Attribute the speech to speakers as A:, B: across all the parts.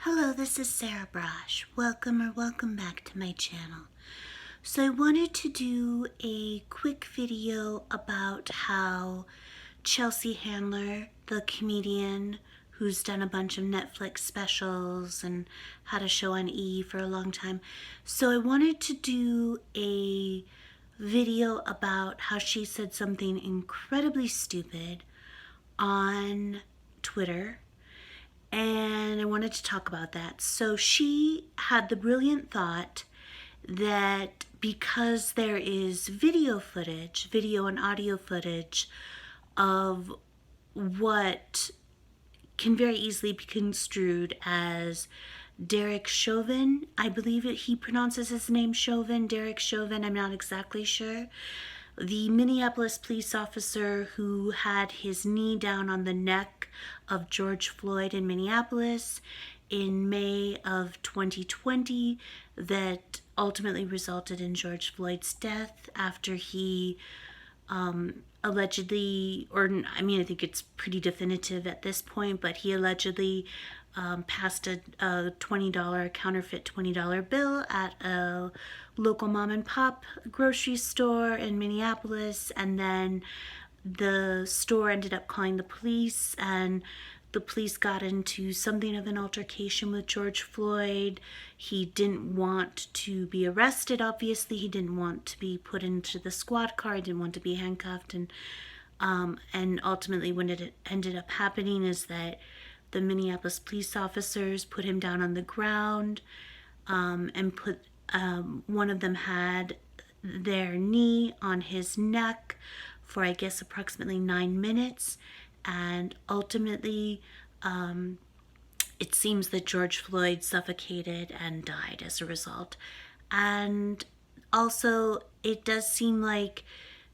A: Hello, this is Sarah Brosh. Welcome back to my channel. So I wanted to do a quick video about how Chelsea Handler, the comedian who's done a bunch of Netflix specials and had a show on E! For a long time. So I wanted to do a video about how she said something incredibly stupid on Twitter, and I wanted to talk about that. So she had the brilliant thought that because there is video and audio footage of what can very easily be construed as Derek Chauvin, I believe he pronounces his name Chauvin, Derek Chauvin, I'm not exactly sure, the Minneapolis police officer who had his knee down on the neck of George Floyd in Minneapolis in May of 2020 that ultimately resulted in George Floyd's death after he allegedly, I think it's pretty definitive at this point, but he allegedly passed a $20 counterfeit $20 bill at a local mom and pop grocery store in Minneapolis, and then the store ended up calling the police, and the police got into something of an altercation with George Floyd. He didn't want to be arrested, obviously. He didn't want to be put into the squad car. He didn't want to be handcuffed. And ultimately what it ended up happening is that the Minneapolis police officers put him down on the ground and put one of them had their knee on his neck for, I guess, approximately 9 minutes. And ultimately, it seems that George Floyd suffocated and died as a result. And also, it does seem like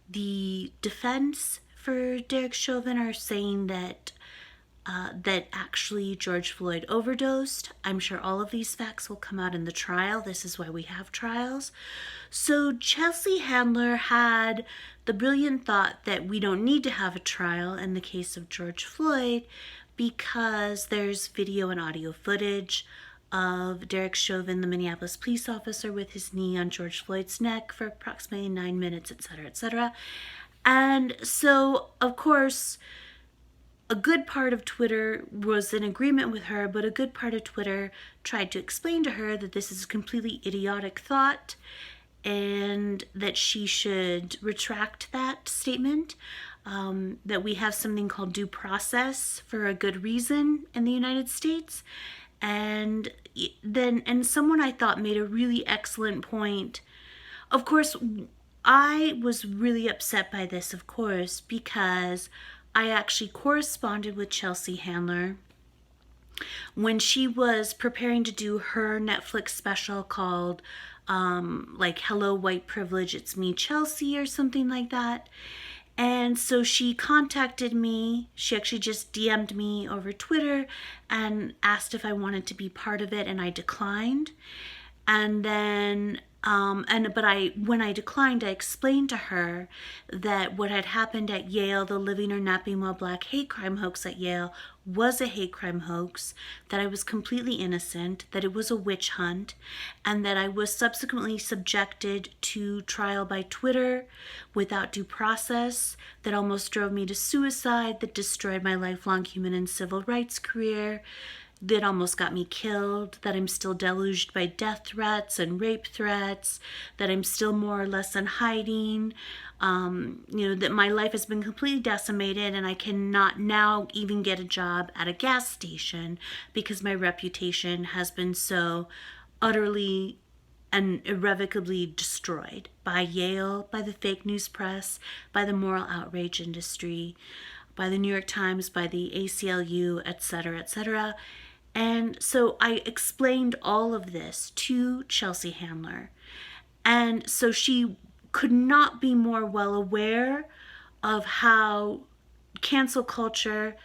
A: the defense for Derek Chauvin are saying that that actually George Floyd overdosed. I'm sure all of these facts will come out in the trial. This is why we have trials. So Chelsea Handler had the brilliant thought that we don't need to have a trial in the case of George Floyd because there's video and audio footage of Derek Chauvin, the Minneapolis police officer, with his knee on George Floyd's neck for approximately 9 minutes, etc., etc. And so, of course, a good part of Twitter was in agreement with her, but a good part of Twitter tried to explain to her that this is a completely idiotic thought and that she should retract that statement, that we have something called due process for a good reason in the United States. And someone I thought made a really excellent point. Of course, I was really upset by this, of course, because I actually corresponded with Chelsea Handler when she was preparing to do her Netflix special called Hello White Privilege, It's Me Chelsea or something like that. And so she contacted me. She actually just DM'd me over Twitter and asked if I wanted to be part of it, and I declined. And then when I declined, I explained to her that what had happened at Yale, the Living or Napping While Black hate crime hoax at Yale, was a hate crime hoax, that I was completely innocent, that it was a witch hunt, and that I was subsequently subjected to trial by Twitter without due process, that almost drove me to suicide, that destroyed my lifelong human and civil rights career, that almost got me killed, that I'm still deluged by death threats and rape threats, that I'm still more or less in hiding, that my life has been completely decimated and I cannot now even get a job at a gas station because my reputation has been so utterly and irrevocably destroyed by Yale, by the fake news press, by the moral outrage industry, by the New York Times, by the ACLU, etc., etc. And so I explained all of this to Chelsea Handler. And so she could not be more well aware of how cancel culture,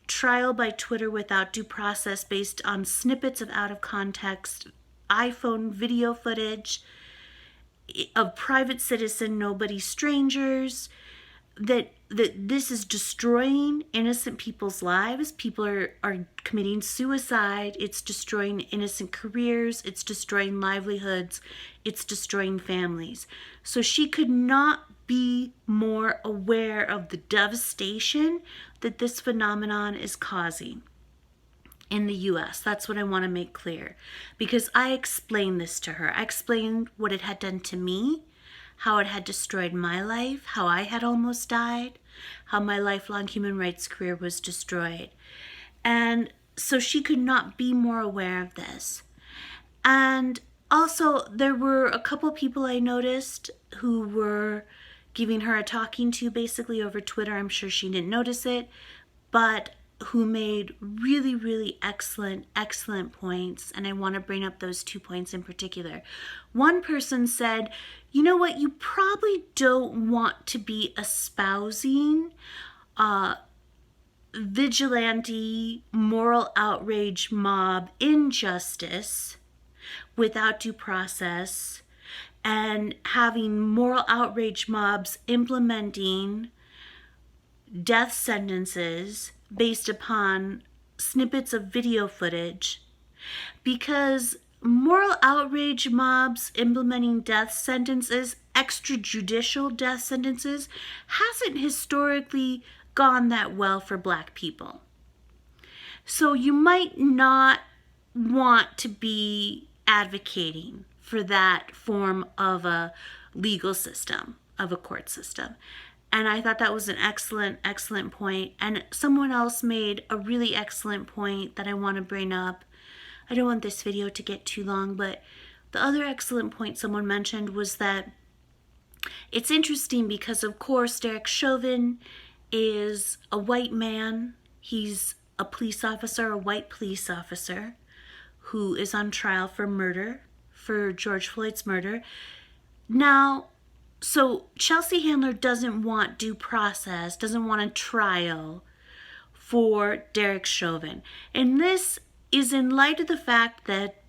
A: trial by Twitter without due process based on snippets of out of context, iPhone video footage of private citizen, nobody strangers, that this is destroying innocent people's lives. People are committing suicide. It's destroying innocent careers. It's destroying livelihoods. It's destroying families. So she could not be more aware of the devastation that this phenomenon is causing in the US. That's what I want to make clear, because I explained this to her. I explained what it had done to me, how it had destroyed my life, how I had almost died, how my lifelong human rights career was destroyed. And so she could not be more aware of this. And also, there were a couple people I noticed who were giving her a talking to basically over Twitter. I'm sure she didn't notice it, but who made really, really excellent points. And I want to bring up those 2 points in particular. One person said, you know what, you probably don't want to be espousing vigilante, moral outrage, mob injustice without due process, and having moral outrage mobs implementing death sentences based upon snippets of video footage, because moral outrage mobs implementing death sentences, extrajudicial death sentences, hasn't historically gone that well for Black people. So you might not want to be advocating for that form of a legal system, of a court system. And I thought that was an excellent point. And someone else made a really excellent point that I want to bring up. I don't want this video to get too long, but the other excellent point someone mentioned was that it's interesting because, of course, Derek Chauvin is a white man. He's a police officer, a white police officer, who is on trial for murder, for George Floyd's murder. Now, so Chelsea Handler doesn't want due process, doesn't want a trial for Derek Chauvin. And this is in light of the fact that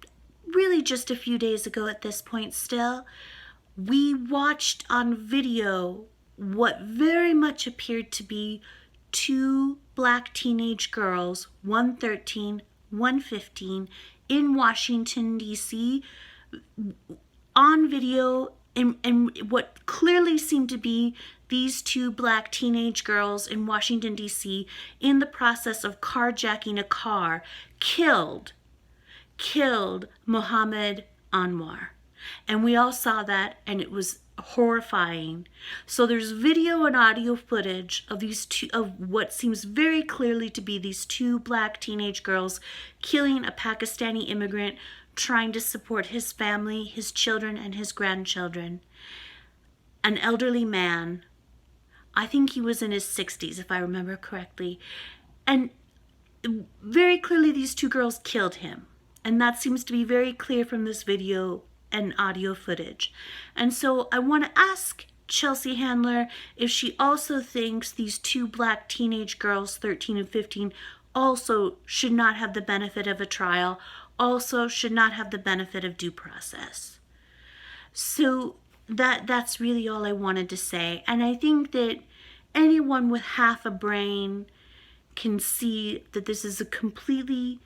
A: really just a few days ago at this point still, we watched on video what very much appeared to be 2 Black teenage girls, one 13, one 15, in Washington, D.C., on video, and what clearly seemed to be these 2 Black teenage girls in Washington, D.C., in the process of carjacking a car, killed Mohammed Anwar. And we all saw that, and it was horrifying. So there's video and audio footage of these 2, of what seems very clearly to be these 2 Black teenage girls killing a Pakistani immigrant trying to support his family, his children, and his grandchildren. An elderly man, I think he was in his 60s if I remember correctly, and very clearly these 2 girls killed him. And that seems to be very clear from this video and audio footage. And so I want to ask Chelsea Handler if she also thinks these 2 Black teenage girls, 13 and 15, also should not have the benefit of a trial, also should not have the benefit of due process. So that's really all I wanted to say. And I think that anyone with half a brain can see that this is a completely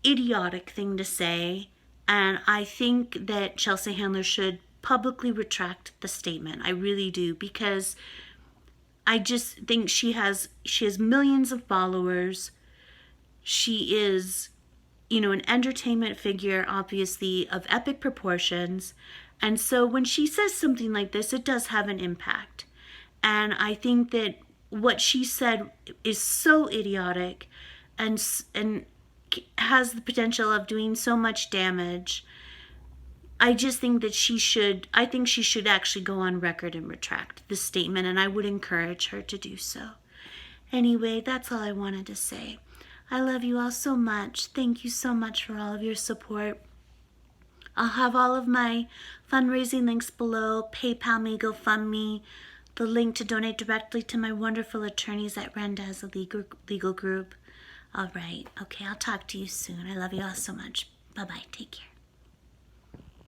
A: idiotic thing to say. And I think that Chelsea Handler should publicly retract the statement. I really do, because I just think she has millions of followers. She is, an entertainment figure, obviously, of epic proportions. And so when she says something like this, it does have an impact. And I think that what she said is so idiotic and has the potential of doing so much damage. I just think that she should actually go on record and retract the statement, and I would encourage her to do so. Anyway, that's all I wanted to say. I love you all so much. Thank you so much for all of your support. I'll have all of my fundraising links below: PayPal me, GoFundMe, the link to donate directly to my wonderful attorneys at Randaz Legal Group. All right. Okay, I'll talk to you soon. I love you all so much. Bye-bye. Take care.